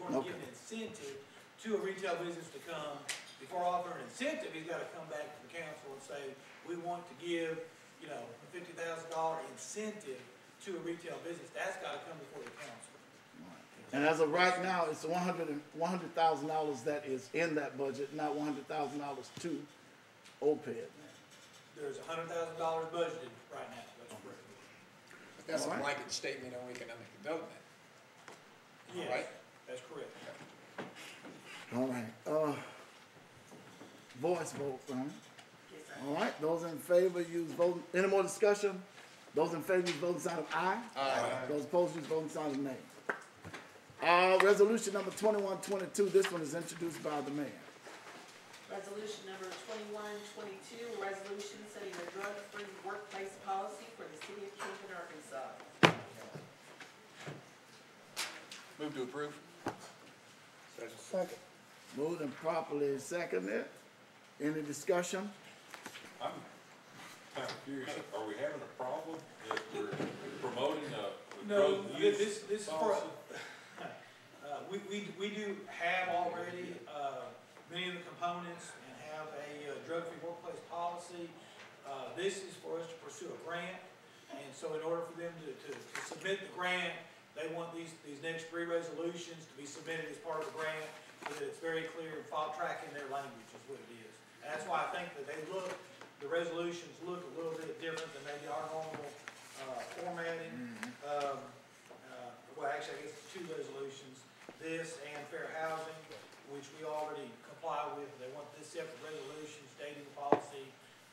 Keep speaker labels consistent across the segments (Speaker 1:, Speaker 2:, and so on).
Speaker 1: going to give an incentive to a retail business to come. Before offering an incentive, he's got to come back to the council and say, we want to give, you know, a $50,000 incentive to a retail business. That's got to come before the council.
Speaker 2: And as of right now, it's $100,000 that is in that budget, not $100,000 to OPED.
Speaker 1: There's $100,000 budgeted right now. That's correct.
Speaker 3: But that's a blanket statement on economic development.
Speaker 1: Yes,
Speaker 3: right?
Speaker 1: That's correct.
Speaker 2: All right. Voice vote, right? All right. Those in favor use vote. Any more discussion? Those in favor use voting sign of aye.
Speaker 3: Aye.
Speaker 2: Those opposed use voting sign of nay. Resolution number 2122. This one is introduced by the mayor.
Speaker 4: Resolution number 2122, a resolution setting a drug-free workplace policy for the city of Camden, Arkansas.
Speaker 3: Move to approve.
Speaker 2: Second. Moved and properly seconded. Any discussion?
Speaker 5: I'm kind of curious, are we having a problem if we're promoting a
Speaker 1: No,
Speaker 5: drug
Speaker 1: this
Speaker 5: use
Speaker 1: is for,
Speaker 5: policy?
Speaker 1: we do have already, many of the components and have a drug-free workplace policy. This is for us to pursue a grant, and so in order for them to submit the grant, they want these next 3 resolutions to be submitted as part of the grant, so that it's very clear and tracking their language is what it is. And that's why I think that the resolutions look a little bit different than maybe our normal formatting. Well, actually, I guess it's 2 resolutions, this and fair housing, which we already comply with. They want this separate resolution stating the policy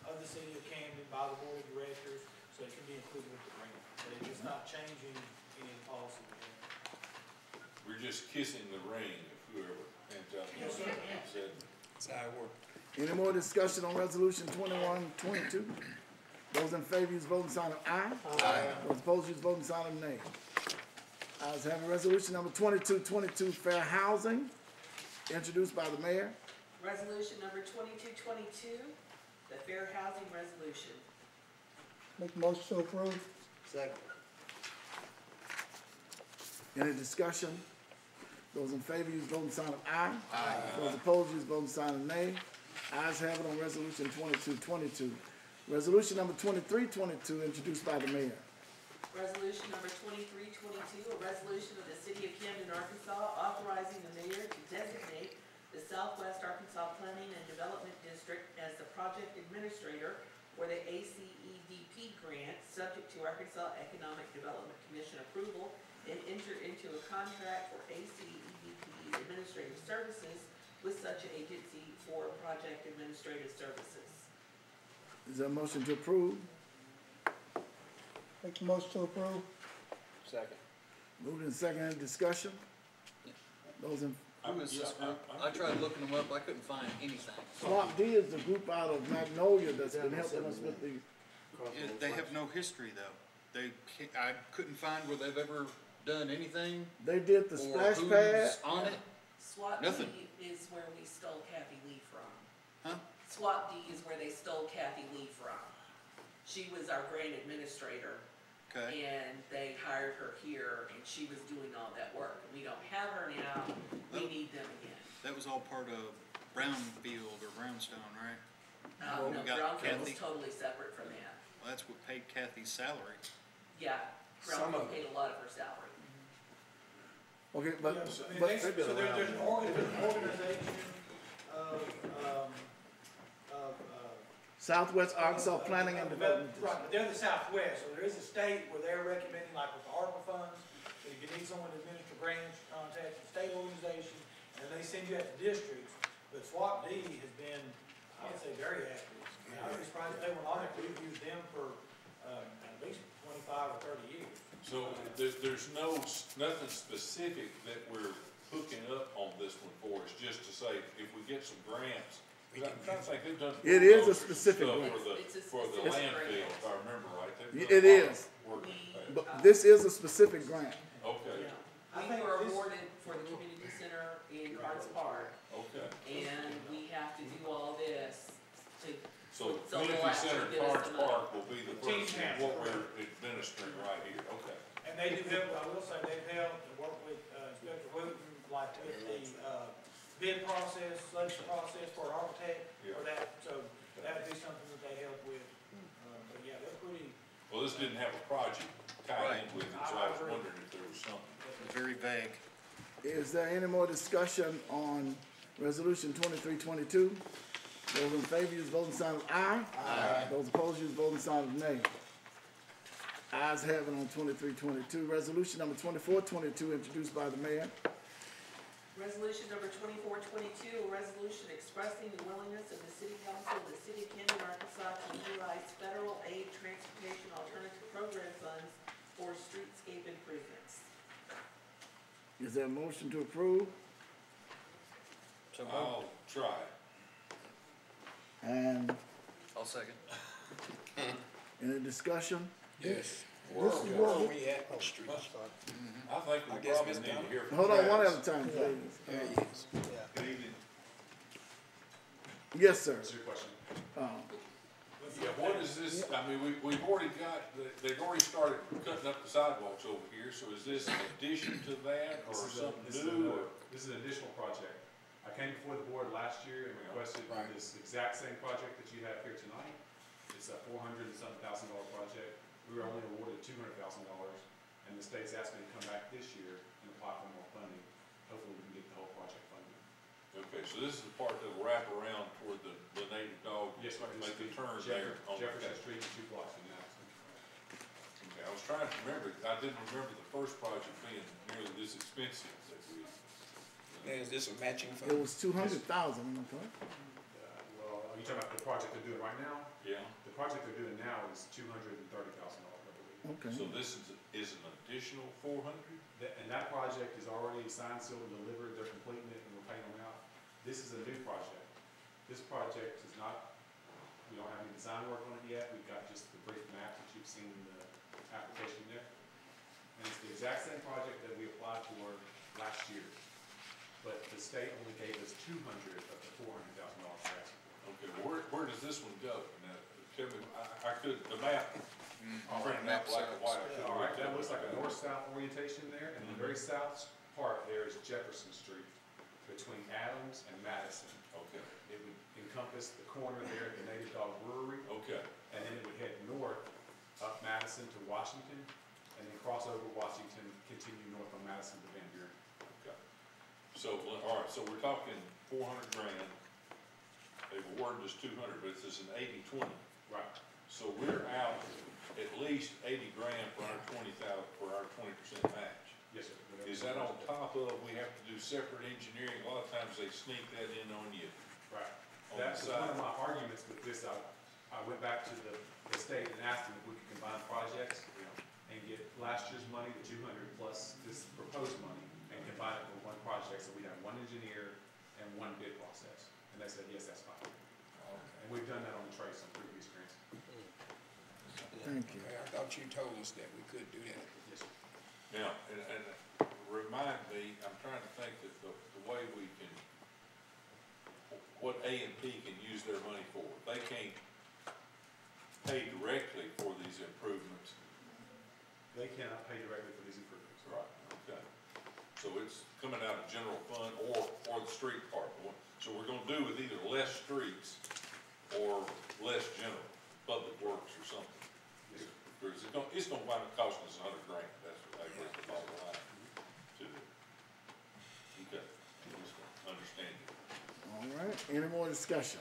Speaker 1: of the city of Camden by the board of directors, so it can be included with the grant. But it's not changing any of the policy we have.
Speaker 5: We're just kissing the ring of whoever hands out.
Speaker 1: Yes, sir.
Speaker 5: Said,
Speaker 3: That's how it works.
Speaker 2: Any more discussion on resolution 2122? Those in favor use voting sign of aye.
Speaker 3: Aye.
Speaker 2: Those opposed use voting sign of nay. Ayes have resolution number 2222, fair housing, introduced by the mayor.
Speaker 4: Resolution number 2222, the fair housing resolution.
Speaker 2: Make motion to approve.
Speaker 3: Second.
Speaker 2: Any discussion? Those in favor use voting sign of aye.
Speaker 3: Aye.
Speaker 2: Those opposed use voting sign of nay. Ayes have it on resolution 2222. Resolution number 2322, introduced by the mayor.
Speaker 4: Resolution number 2322, a resolution of the city of Camden, Arkansas, authorizing the mayor to designate the Southwest Arkansas Planning and Development District as the project administrator for the ACEDP grant, subject to Arkansas Economic Development Commission approval, and enter into a contract for ACEDP administrative services with such agency for project administrative services.
Speaker 2: Is there a motion to approve?
Speaker 6: Make the motion to approve.
Speaker 3: Second.
Speaker 2: Moved in second, any discussion? Those in,
Speaker 7: Who is this group? I tried looking them up, I couldn't find anything.
Speaker 2: SWAP D is the group out of Magnolia that's been helping us with the,
Speaker 7: They have no history though. I couldn't find where they've ever done anything
Speaker 2: they did the
Speaker 7: or
Speaker 2: splash
Speaker 7: who's
Speaker 2: pad.
Speaker 7: on it.
Speaker 4: SWAT
Speaker 7: Nothing.
Speaker 4: D is where we stole Kathy Lee from.
Speaker 7: Huh?
Speaker 4: SWAT D is where they stole Kathy Lee from. She was our grant administrator,
Speaker 7: Okay.
Speaker 4: and they hired her here, and she was doing all that work. We don't have her now, we need them again.
Speaker 7: That was all part of Brownfield or Brownstone, right?
Speaker 4: No,
Speaker 7: we got
Speaker 4: Brownfield was
Speaker 7: Kathy.
Speaker 4: totally separate from that.
Speaker 7: Well, that's what paid Kathy's salary.
Speaker 4: Yeah,
Speaker 3: Some of
Speaker 4: Brownfield paid a lot of her salary.
Speaker 2: Okay, but,
Speaker 1: Yes, I mean,
Speaker 2: but,
Speaker 1: so there's an organization of
Speaker 2: Southwest Arkansas Planning and Development
Speaker 1: Right,
Speaker 2: District.
Speaker 1: but they're the Southwest, so there is a state where they're recommending, like with the ARPA funds, that if you need someone to administer grants, you contact the state organization, and they send you out to districts. But SWAP D has been, I would say, very active. I mean, I was surprised they were on it. We've used them for, at least 25 or 30 years.
Speaker 5: So there's nothing specific that we're hooking up on this one for. It's just to say, if we get some grants, I'm trying to think, they've done.
Speaker 2: It is a
Speaker 5: stuff
Speaker 2: specific
Speaker 5: for
Speaker 2: grant.
Speaker 4: It's a
Speaker 5: for the
Speaker 4: specific
Speaker 5: landfill,
Speaker 4: grant.
Speaker 5: if I remember right. They've
Speaker 2: It
Speaker 5: done a lot
Speaker 2: is.
Speaker 5: of work on that.
Speaker 2: But this is a specific grant.
Speaker 5: Okay,
Speaker 1: I
Speaker 4: We
Speaker 1: think
Speaker 4: were
Speaker 1: this-
Speaker 4: awarded for the community center in Arts Park,
Speaker 5: okay.
Speaker 4: and we have to do all this to,
Speaker 5: So
Speaker 4: So they'll
Speaker 5: Community
Speaker 4: actually
Speaker 5: Center
Speaker 4: give us
Speaker 5: Cards
Speaker 4: the money.
Speaker 5: Park will be the
Speaker 1: Team
Speaker 5: first,
Speaker 1: champ.
Speaker 5: what we're administering right here, okay.
Speaker 1: And they do help, I will say, they've helped and worked with Inspector Wooten, like we bid process, selection process for an architect
Speaker 5: Yeah.
Speaker 1: for that, so that'd be something that they help with. But yeah, they're pretty,
Speaker 5: Well, this didn't have a project tied in
Speaker 7: Right.
Speaker 5: with it, so I was wondering if there was something.
Speaker 7: Very vague.
Speaker 2: Is there any more discussion on resolution 2322? Those in favor use voting sign of aye. Aye. Those opposed use voting sign of nay. Ayes have it on 2322. Resolution number 2422 introduced by the mayor.
Speaker 4: Resolution number 2422, a resolution expressing the willingness of the city council of the city of Camden, Arkansas to utilize federal aid transportation alternative program funds for streetscape improvements.
Speaker 2: Is there a motion to approve?
Speaker 7: So
Speaker 5: I'll try.
Speaker 2: And
Speaker 7: I'll second.
Speaker 2: any discussion?
Speaker 3: Yes.
Speaker 2: This is
Speaker 3: Where
Speaker 2: what
Speaker 3: are
Speaker 2: we-
Speaker 3: we at on streets?
Speaker 5: I think
Speaker 3: I
Speaker 5: we
Speaker 3: guess
Speaker 5: probably
Speaker 3: Ms.
Speaker 5: need to
Speaker 3: Donna?
Speaker 5: hear from
Speaker 2: Hold on, one at
Speaker 5: Travis.
Speaker 2: a time, please.
Speaker 3: There he is.
Speaker 5: Good evening.
Speaker 2: Yes, sir.
Speaker 6: What's your question?
Speaker 5: Yeah, what is this, I mean, we've already got, they've already started cutting up the sidewalks over here, so is this in addition to that or something new?
Speaker 6: This is an additional project. I came before the board last year and requested
Speaker 3: Right.
Speaker 6: this exact same project that you have here tonight. It's a $400,000 project. We were only awarded $200,000, and the state's asked me to come back this year and apply for more funding. Hopefully, we can get the whole project funded.
Speaker 5: Okay, so this is the part that'll wrap around toward the native dog,
Speaker 6: Yes, sir.
Speaker 5: make the turn there. on the-
Speaker 6: Jefferson Street, and 2 blocks from Madison.
Speaker 5: Okay, I was trying to remember, I didn't remember the first project being nearly this expensive that we.
Speaker 3: Now, is this a matching
Speaker 2: It
Speaker 3: fund?
Speaker 2: was 200,000, okay?
Speaker 6: Well, are you talking about the project they're doing right now?
Speaker 5: Yeah,
Speaker 6: The project they're doing now is $230,000, I believe.
Speaker 2: Okay.
Speaker 5: so this is an additional 400?
Speaker 6: And that project is already signed, sealed, and delivered, they're completing it, and we're paying them out. This is a new project. This project is not, we don't have any design work on it yet, we've got just the brief map that you've seen in the application there. And it's the exact same project that we applied for last year, but the state only gave us 200 of the $400,000 grant.
Speaker 5: Okay, well, where does this one go? Now, tell me, I could, the map, printed out black and white. I couldn't
Speaker 6: All right,
Speaker 5: really
Speaker 6: that
Speaker 5: tell
Speaker 6: looks
Speaker 5: what
Speaker 6: like a
Speaker 5: that was.
Speaker 6: north-south orientation there, and the very south part there is Jefferson Street, between Adams and Madison.
Speaker 5: Okay,
Speaker 6: It would encompass the corner there at the Native Dog Brewery,
Speaker 5: okay,
Speaker 6: and then it would head north up Madison to Washington, and then cross over Washington, continue north on Madison to Van Buren.
Speaker 5: okay. So, all right, so we're talking 400 grand. They've awarded us 200, but it's an 80-20.
Speaker 6: Right.
Speaker 5: So we're out at least 80 grand for our 20,000, for our 20% match.
Speaker 6: Yes, sir.
Speaker 5: Is that on top of, we have to do separate engineering? A lot of times they sneak that in on you.
Speaker 6: Right.
Speaker 5: On
Speaker 6: That's
Speaker 5: the
Speaker 6: one
Speaker 5: side.
Speaker 6: of my arguments with this. I went back to the state and asked them if we could combine projects and get last year's money, the 200, plus this proposed money, and combine it for one project, so we have one engineer and one bid process. And they said, yes, that's fine. And we've done that on the trace on previous grants.
Speaker 2: Thank you.
Speaker 3: Okay, I thought you told us that we could do that.
Speaker 6: Yes, sir.
Speaker 5: Now, and remind me, I'm trying to think that the way we can, what A&P can use their money for. They can't pay directly for these improvements.
Speaker 6: They cannot pay directly for these improvements.
Speaker 5: Right. Okay. So it's coming out of general fund or the street part. So we're gonna do with either less streets or less general, public works or something.
Speaker 6: Yes, sir.
Speaker 5: Because it's gonna wind up costing us 100 grand, that's the bottom line to it. Okay, just understand it.
Speaker 2: All right, any more discussion?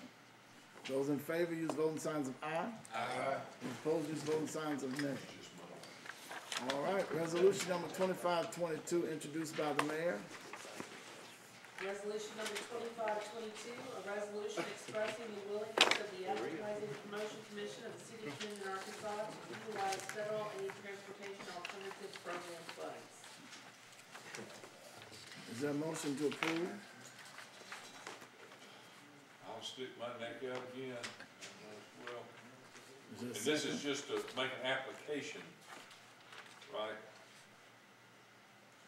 Speaker 2: Those in favor use voting signs of aye.
Speaker 3: Aye.
Speaker 2: Those opposed use voting signs of nay.
Speaker 5: Just my-
Speaker 2: All right, resolution number 2522 introduced by the mayor.
Speaker 4: Resolution number 2522, a resolution expressing the willingness of the Advertising and Promotion Commission of the City of Camden, Arkansas to utilize federal aid transportation alternative program funds.
Speaker 2: Is there a motion to approve?
Speaker 5: I'll stick my neck out again, well,
Speaker 2: Is there a
Speaker 5: and this
Speaker 2: second?
Speaker 5: is just to make an application, right?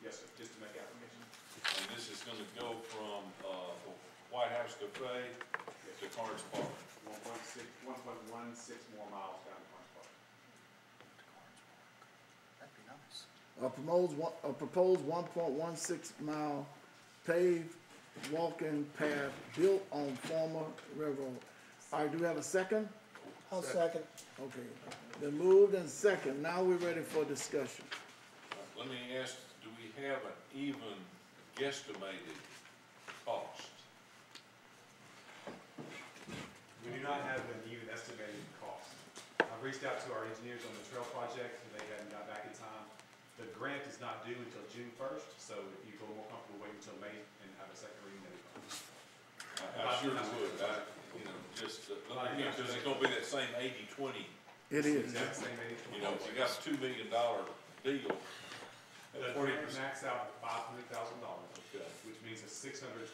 Speaker 6: Yes, sir, just to make application.
Speaker 5: And this is gonna go from, the White House Cafe to Carnes Park.
Speaker 6: 1.16 more miles down to Orange Park.
Speaker 7: That'd be nice.
Speaker 2: A proposed 1.16 mile paved walking path built on former railroad. All right, do we have a second?
Speaker 8: I'll second.
Speaker 2: Okay, then moved and second, now we're ready for discussion.
Speaker 5: Let me ask, do we have an even guesstimated cost?
Speaker 6: We do not have an even estimated cost. I've reached out to our engineers on the trail project, and they haven't got back in time. The grant is not due until June 1st, so if you feel more comfortable waiting until May and have a second reading, that'd be fine.
Speaker 5: I sure would, just, again, because it's gonna be that same 80-20.
Speaker 2: It is.
Speaker 6: Exact same age.
Speaker 5: You know, if you got a $2 million deal,
Speaker 6: The
Speaker 5: 40%.
Speaker 6: grant maxed out at $500,000,
Speaker 5: Okay.
Speaker 6: which means a $625,000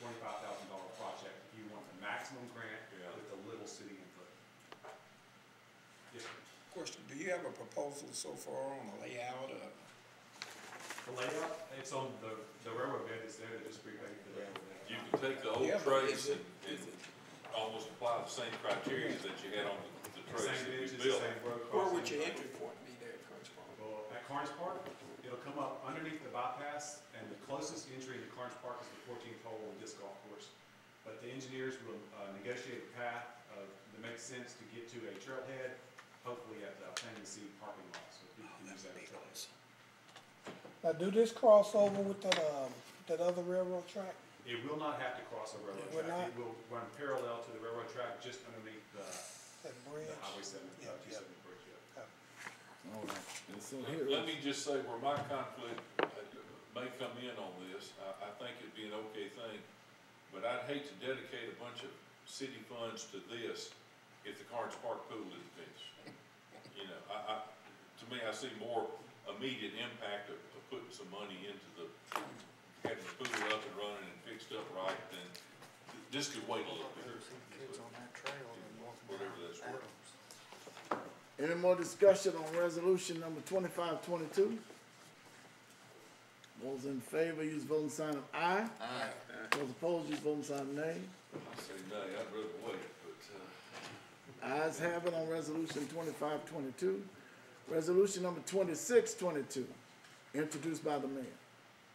Speaker 6: project if you want the maximum grant
Speaker 5: Yeah.
Speaker 6: with the little city input. Yes, sir.
Speaker 3: Question, do you have a proposal so far on the layout of?
Speaker 6: The layout, it's on the railroad bed is there, they just repaved the railroad bed.
Speaker 5: you can take the old
Speaker 3: Yeah, but
Speaker 5: trace
Speaker 3: is
Speaker 5: and
Speaker 3: it-
Speaker 5: almost apply the same criteria that you had on the trace
Speaker 6: Same
Speaker 5: that we
Speaker 6: edges,
Speaker 5: built.
Speaker 6: same road
Speaker 3: Where
Speaker 6: crossing.
Speaker 3: would your entry point be there at Crunch Farm?
Speaker 6: Well, at Carnes Park, it'll come up underneath the bypass, and the closest entry to Carnes Park is the 14th hole on disc golf course. But the engineers will negotiate a path that makes sense to get to a trailhead, hopefully at the Planning Seed parking lot, so people can use that as trailhead.
Speaker 8: Now, do this cross over with that other railroad track?
Speaker 6: It will not have to cross a railroad
Speaker 8: It will
Speaker 6: track.
Speaker 8: not?
Speaker 6: It will run parallel to the railroad track just underneath the
Speaker 8: That bridge?
Speaker 6: Highway 7,
Speaker 8: Yeah,
Speaker 6: 270 bridge, yeah.
Speaker 2: All right, and so
Speaker 5: Let
Speaker 2: here,
Speaker 5: me just say where my conflict may come in on this, I think it'd be an okay thing, but I'd hate to dedicate a bunch of city funds to this if the Carnes Park pool isn't finished. You know, to me, I see more immediate impact of putting some money into having the pool up and running and fixed up right than, this could wait a little bit. Whatever that's worth.
Speaker 2: any more discussion on resolution number 2522? Those in favor, use voting sign of aye.
Speaker 7: Aye.
Speaker 2: Those opposed, use voting sign of nay.
Speaker 5: I say nay, I'd rather wait, but,
Speaker 2: Ayes have it on resolution 2522. Resolution number 2622, introduced by the mayor.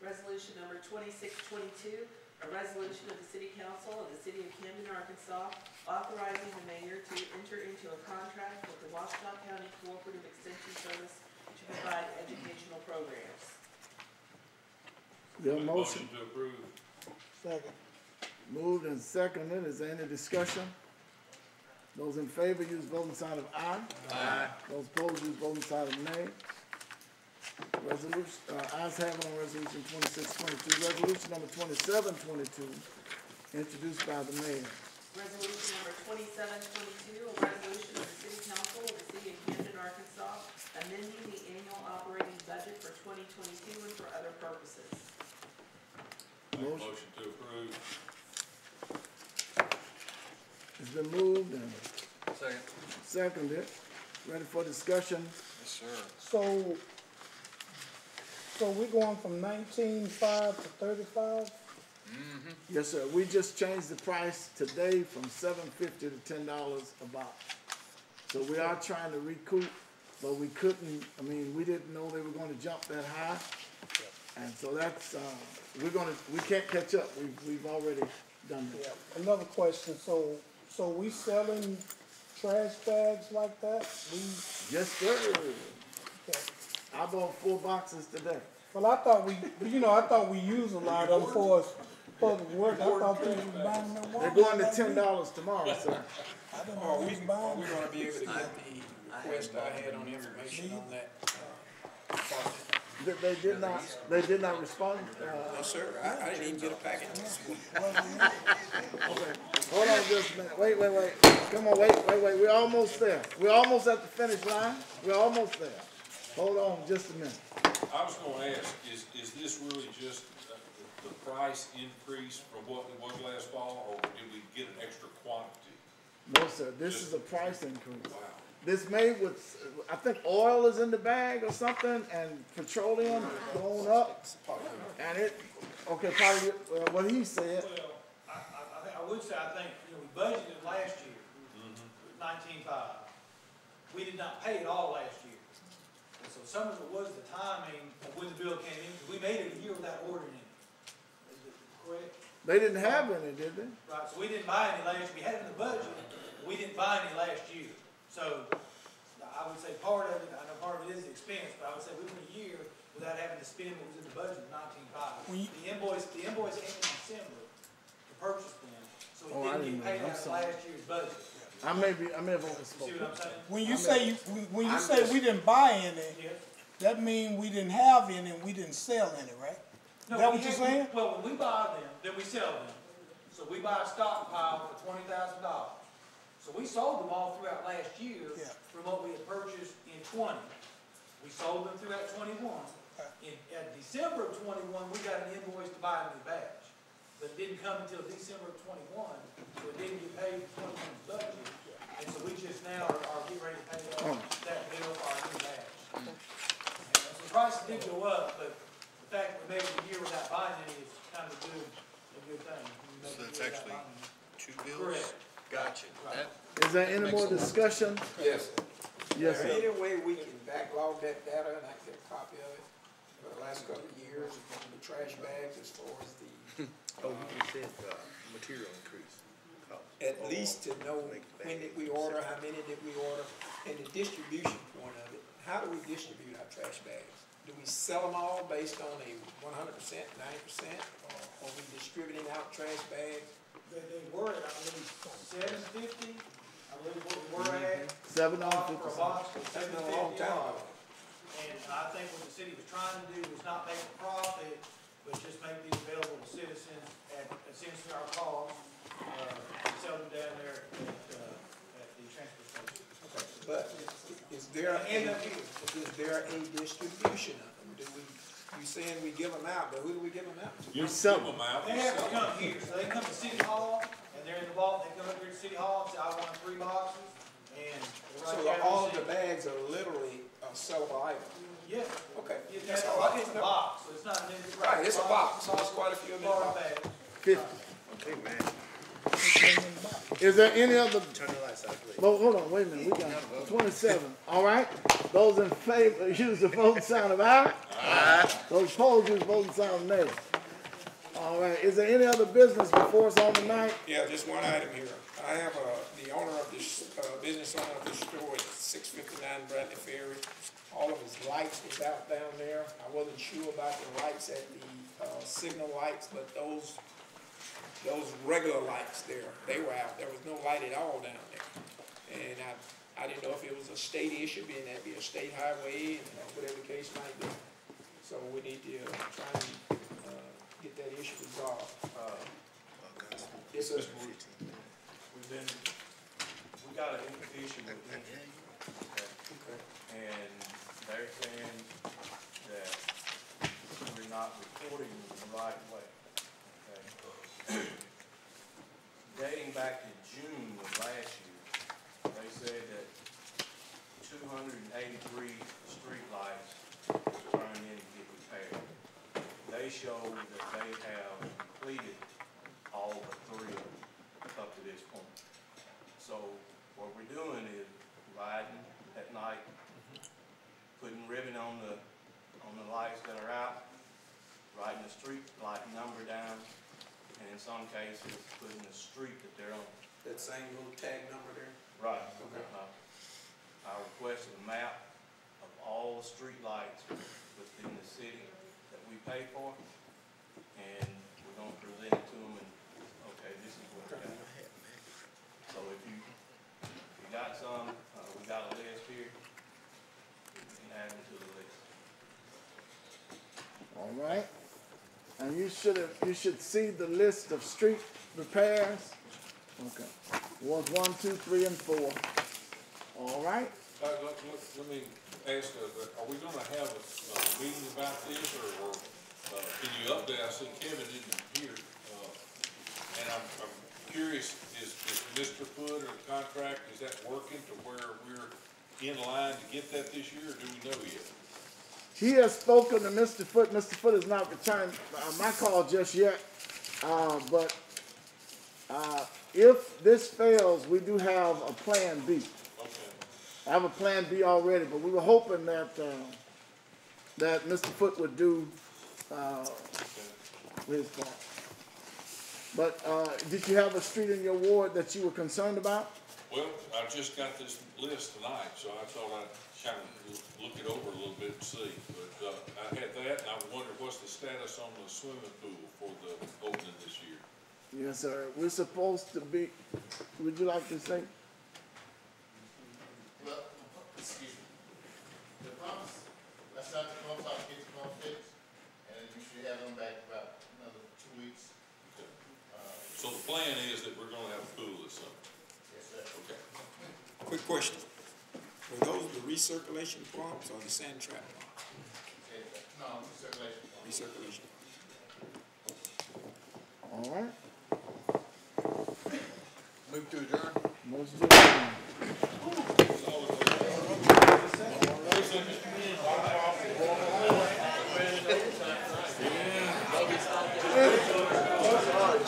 Speaker 4: Resolution number 2622, a resolution of the City Council of the City of Camden, Arkansas, authorizing the mayor to enter into a contract with the Washita County Cooperative Extension Service to provide educational programs.
Speaker 2: Your motion
Speaker 5: to approve.
Speaker 8: Second.
Speaker 2: moved and seconded. Is there any discussion? Those in favor, use voting sign of aye.
Speaker 7: Aye.
Speaker 2: Those opposed, use voting sign of nay. Resolution, ayes have it on resolution 2622. Resolution number 2722, introduced by the mayor.
Speaker 4: Resolution number 2722, a resolution of the City Council of the City of Camden, Arkansas, amending the annual operating budget for 2022 and for other purposes.
Speaker 5: Motion to approve.
Speaker 2: It's been moved and
Speaker 7: Second.
Speaker 2: seconded. Ready for discussion?
Speaker 7: Yes, sir.
Speaker 8: So we're going from 19.5 to 35?
Speaker 2: Yes, sir. We just changed the price today from $7.50 to $10 a box. So we are trying to recoup, but we couldn't, we didn't know they were gonna jump that high. And so that's, we can't catch up. We've already done
Speaker 8: Yeah.
Speaker 2: that.
Speaker 8: Another question, so we selling trash bags like that?
Speaker 2: Yes, sir.
Speaker 8: Okay.
Speaker 2: I bought 4 boxes today.
Speaker 8: Well, I thought we use a lot of them for the work. I thought people was buying them.
Speaker 2: They're going to $10 tomorrow, sir.
Speaker 8: I didn't know we was buying
Speaker 3: We're
Speaker 8: them.
Speaker 3: gonna be able to get the request I had on information on that, project.
Speaker 2: They did not respond.
Speaker 3: No, sir, I didn't even get a packet.
Speaker 2: Okay, hold on just a minute. Wait. Come on, wait. We're almost there. We're almost at the finish line. We're almost there. Hold on just a minute.
Speaker 5: I was gonna ask, is this really just the price increase from what it was last fall, or did we get an extra quantity?
Speaker 2: No, sir, this is a price increase.
Speaker 5: Wow.
Speaker 2: This made with, I think oil is in the bag or something, and petroleum going up. And it, okay, probably, what he said,
Speaker 1: Well, I would say, I think, we budgeted last year, 19.5. We did not pay it all last year. And so some of it was the timing of when the bill came in, because we made it a year without ordering it. Is it correct?
Speaker 2: They didn't have any, did they?
Speaker 1: Right, so we didn't buy any last year. We had it in the budget, but we didn't buy any last year. So I would say part of it, I know part of it is the expense, but I would say we went a year without having to spend what was in the budget of 19.5. The invoice came in December to purchase them, so
Speaker 2: Oh,
Speaker 1: it
Speaker 2: I
Speaker 1: didn't
Speaker 2: didn't
Speaker 1: get paid
Speaker 2: know. I'm
Speaker 1: out of
Speaker 2: sorry.
Speaker 1: last year's budget.
Speaker 2: I may have
Speaker 1: See
Speaker 2: overspoken.
Speaker 1: what I'm saying?
Speaker 8: When you say, when you say we didn't buy any,
Speaker 1: Yeah.
Speaker 8: that means we didn't have any and we didn't sell any, right?
Speaker 1: No,
Speaker 8: Is that
Speaker 1: we
Speaker 8: what you're
Speaker 1: had-
Speaker 8: saying?
Speaker 1: Well, when we buy them, then we sell them. So we buy a stockpile for $20,000. So we sold them all throughout last year
Speaker 8: Yeah.
Speaker 1: from what we had purchased in 20. We sold them throughout 21. At December of 21, we got an invoice to buy a new batch. But it didn't come until December of 21, so it didn't get paid for 21's budget. And so we just now are getting ready to pay that bill for our new batch. And so the price did go up, but the fact that we made it a year without buying any is kind of a good thing. We made
Speaker 7: So
Speaker 1: it a
Speaker 7: it's
Speaker 1: year without
Speaker 7: actually
Speaker 1: buying any.
Speaker 7: 2 bills?
Speaker 1: Correct.
Speaker 7: Gotcha.
Speaker 1: Right.
Speaker 7: That
Speaker 2: Is there any more discussion?
Speaker 3: Yes.
Speaker 2: Yes,
Speaker 3: Is there
Speaker 2: sir.
Speaker 3: any way we can backlog that data and I can get a copy of it for the last couple of years on the trash bags as far as the,
Speaker 9: Oh, you said, material increase. cost.
Speaker 3: at least to know when did we order, how many did we order, and the distribution point of it. How do we distribute our trash bags? Do we sell them all based on a 100%, 90%, or are we distributing out trash bags?
Speaker 1: They were at, I believe, $7.50. I believe what we were at.
Speaker 2: $7.50.
Speaker 1: For a box was
Speaker 3: That's been a long time ago.
Speaker 1: And I think what the city was trying to do was not make a profit, but just make these available to citizens at essentially our cost, sell them down there at the transfer station.
Speaker 3: But is there a distribution of them? You saying we give them out, but who do we give them out to?
Speaker 5: You
Speaker 2: sell
Speaker 5: give them out.
Speaker 1: They have to come here, so they come to City Hall, and they're in the vault, they come up here to City Hall, and say, I want 3 boxes, and they write
Speaker 3: So
Speaker 1: down
Speaker 3: all of
Speaker 1: receipt.
Speaker 3: the bags are literally sellable items?
Speaker 1: Yeah.
Speaker 3: Okay.
Speaker 1: It's a box, so it's not an individual.
Speaker 3: Right, it's a box, so there's quite a few of them in the
Speaker 1: Large
Speaker 3: box.
Speaker 1: bag.
Speaker 2: 50.
Speaker 9: Okay, man.
Speaker 2: Is there any other,
Speaker 9: Turn the lights out, please.
Speaker 2: well, hold on, wait a minute, we got 27, all right? Those in favor, use the voting sign of aye. Aye. Those opposed, use the voting sign of nay. All right, is there any other business before us on tonight?
Speaker 3: Yeah, just one item here. I have, the owner of this, business owner of this store at 659 Bradley Ferry. All of his lights was out down there. I wasn't sure about the lights at the, signal lights, but those regular lights there, they were out. There was no light at all down there. And I didn't know if it was a state issue, being that be a state highway, and whatever the case might be. So we need to try and get that issue resolved. It's a,
Speaker 10: We got an issue with them, and they're saying that we're not reporting the right way. Okay? Dating back to June of last year, they said that 283 streetlights were turned in to get repaired. They show that they have completed all but 3 of them up to this point. So what we're doing is riding at night, putting ribbon on the lights that are out, writing the street light number down, and in some cases, putting the street that they're on.
Speaker 3: that same little tag number there?
Speaker 10: Right.
Speaker 3: Okay.
Speaker 10: I requested a map of all the street lights within the city that we pay for, and we're gonna present it to them, and, okay, this is what we got. So if you got some, we got a list here, you can add them to the list.
Speaker 2: All right. And you should see the list of street repairs. Okay. Was 1, 2, 3, and 4. All right.
Speaker 5: Let me ask, are we gonna have a meeting about this, or can you update? I see Kevin isn't here, and I'm curious, is Mr. Foot or the contract, is that working to where we're in line to get that this year, or do we know yet?
Speaker 2: He has spoken to Mr. Foot. Mr. Foot has not returned my call just yet. But if this fails, we do have a plan B.
Speaker 5: Okay.
Speaker 2: I have a plan B already, but we were hoping that that Mr. Foot would do his part. But, did you have a street in your ward that you were concerned about?
Speaker 5: Well, I just got this list tonight, so I thought I'd kind of look it over a little bit and see. But, I had that, and I wondered what's the status on the swimming pool for the opening this year?
Speaker 2: Yes, sir. We're supposed to be, would you like to say?
Speaker 11: Well, excuse me. The pumps, let's not the pumps out, get the pump fixed, and you should have them back about another 2 weeks.
Speaker 5: Okay. So the plan is that we're gonna have a pool this summer?
Speaker 11: Yes, sir.
Speaker 5: Okay.
Speaker 3: Quick question. Were those the recirculation pumps or the sand trap pumps?
Speaker 11: No, circulation.
Speaker 3: Recirculation.
Speaker 2: All right.
Speaker 9: Move to adjourn.
Speaker 2: Motion to adjourn.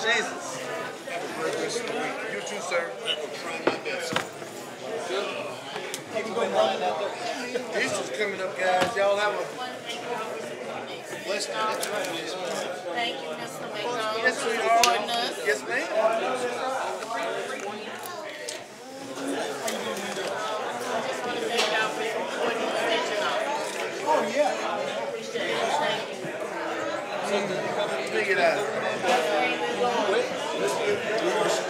Speaker 9: Jesus. Have a great rest of the week. You too, sir. I will try my best. Easter's coming up, guys. Y'all have a blessed night.
Speaker 12: Thank you, Mr. McDonald,
Speaker 9: Yes,
Speaker 12: for
Speaker 9: sweetheart.
Speaker 12: supporting us.
Speaker 9: Yes, ma'am.
Speaker 12: I just want to thank y'all for supporting the extension office.
Speaker 8: Oh, yeah.
Speaker 12: Appreciate it. Thank you.
Speaker 9: Figure it out.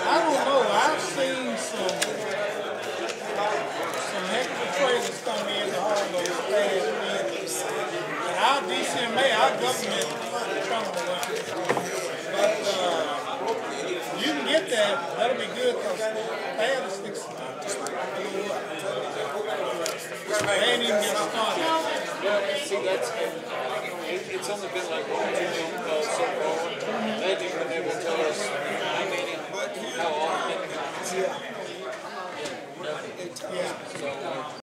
Speaker 8: I don't know, I've seen some extra trailers come in to haul those fast vehicles. And our DCMA, our government, come around. But, you can get that, that'll be good, cause fast sticks. They ain't even get started.
Speaker 10: See, it's only been like 1 or 2 phone calls so far. They didn't even ever tell us how many, how often.
Speaker 8: Yeah.
Speaker 10: So,